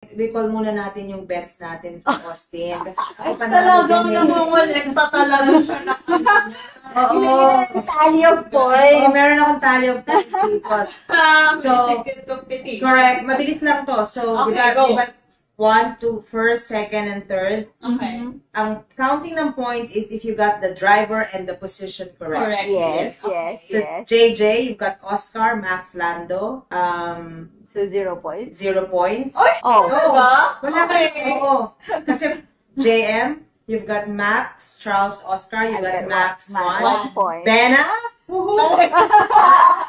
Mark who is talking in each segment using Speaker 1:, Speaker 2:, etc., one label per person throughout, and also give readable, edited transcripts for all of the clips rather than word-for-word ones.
Speaker 1: Recall muna natin yung bets natin for Austin. Kasi
Speaker 2: Talagang namumulekta talaga siya na
Speaker 1: Oo.
Speaker 3: Tally of points.
Speaker 1: Oo, meron akong tally of points dito. So, correct. Mabilis lang to. So,
Speaker 2: Okay,
Speaker 1: we
Speaker 2: go.
Speaker 1: got 1, 2, first, second, and third.
Speaker 2: Okay.
Speaker 1: Ang counting ng points is if you got the driver and the position correct.
Speaker 2: Correct.
Speaker 3: Yes,
Speaker 2: Okay.
Speaker 3: yes,
Speaker 1: So,
Speaker 3: yes.
Speaker 1: JJ, you've got Oscar, Max, Lando.
Speaker 3: So, 0 points.
Speaker 1: 0 points.
Speaker 3: Oh.
Speaker 2: Talaga?
Speaker 1: Wala
Speaker 2: Okay.
Speaker 1: Oo. Kasi JM, you've got Max, Charles, Oscar, you've got Max, 1.
Speaker 3: 1 point.
Speaker 1: Bena,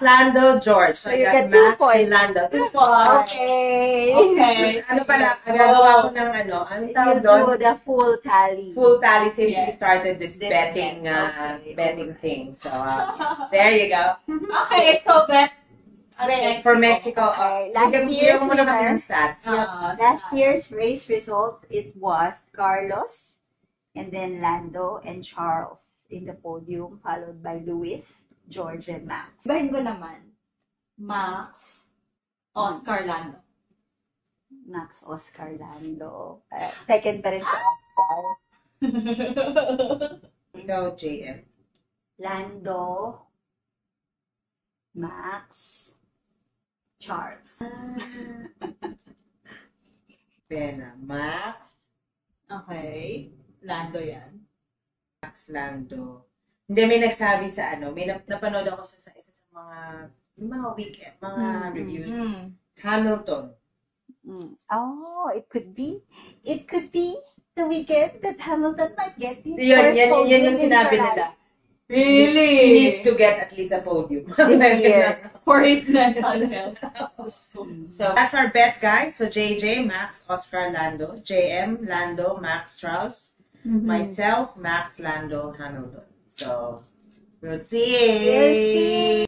Speaker 1: Lando, George. So,
Speaker 3: you
Speaker 1: you
Speaker 3: get
Speaker 1: got
Speaker 3: 2
Speaker 1: Max
Speaker 3: points.
Speaker 1: and Lando. 2 points.
Speaker 3: Okay.
Speaker 2: Okay.
Speaker 1: Ano pala, gagawa ko ng ano, ang
Speaker 3: You
Speaker 1: tawag
Speaker 3: do
Speaker 1: doon?
Speaker 3: the full tally.
Speaker 1: Full tally since we
Speaker 2: Yes.
Speaker 1: started this
Speaker 3: This
Speaker 1: betting
Speaker 3: bet. Okay.
Speaker 1: betting thing. So, there you go.
Speaker 2: Okay, so bet
Speaker 1: For Mexico,
Speaker 3: Okay, last
Speaker 1: bigyan
Speaker 3: year's
Speaker 1: mo na kami
Speaker 3: winner.
Speaker 1: ng stats.
Speaker 3: Last year's race results, it was Carlos, and then Lando and Charles in the podium, followed by Luis, George, and Max.
Speaker 2: Bahin ko naman. Max, Oscar, Lando.
Speaker 3: Max, Oscar, Lando. Second pa rin si Oscar.
Speaker 1: Ikaw, JM.
Speaker 3: Lando, Max, Charles.
Speaker 1: Bena, Max,
Speaker 2: Okay. Lando yan.
Speaker 1: Max Lando. Hindi, may nagsabi sa ano, may napanood ako sa isa sa mga, yung mga weekend, mga reviews. Hamilton.
Speaker 3: Oh, it could be the weekend that Hamilton might get his
Speaker 1: Yun,
Speaker 3: first
Speaker 1: yan
Speaker 3: podium
Speaker 1: yung
Speaker 3: in
Speaker 1: sinabi
Speaker 3: Ferrari.
Speaker 1: nila.
Speaker 2: Really?
Speaker 1: He needs to get at least a podium.
Speaker 3: This year.
Speaker 2: For his mental health.
Speaker 1: So, that's our bet, guys. So, JJ, Max, Oscar, Lando. JM, Lando, Max, Charles. Myself, Max, Lando, Hamilton. So, we'll see.
Speaker 3: We'll see.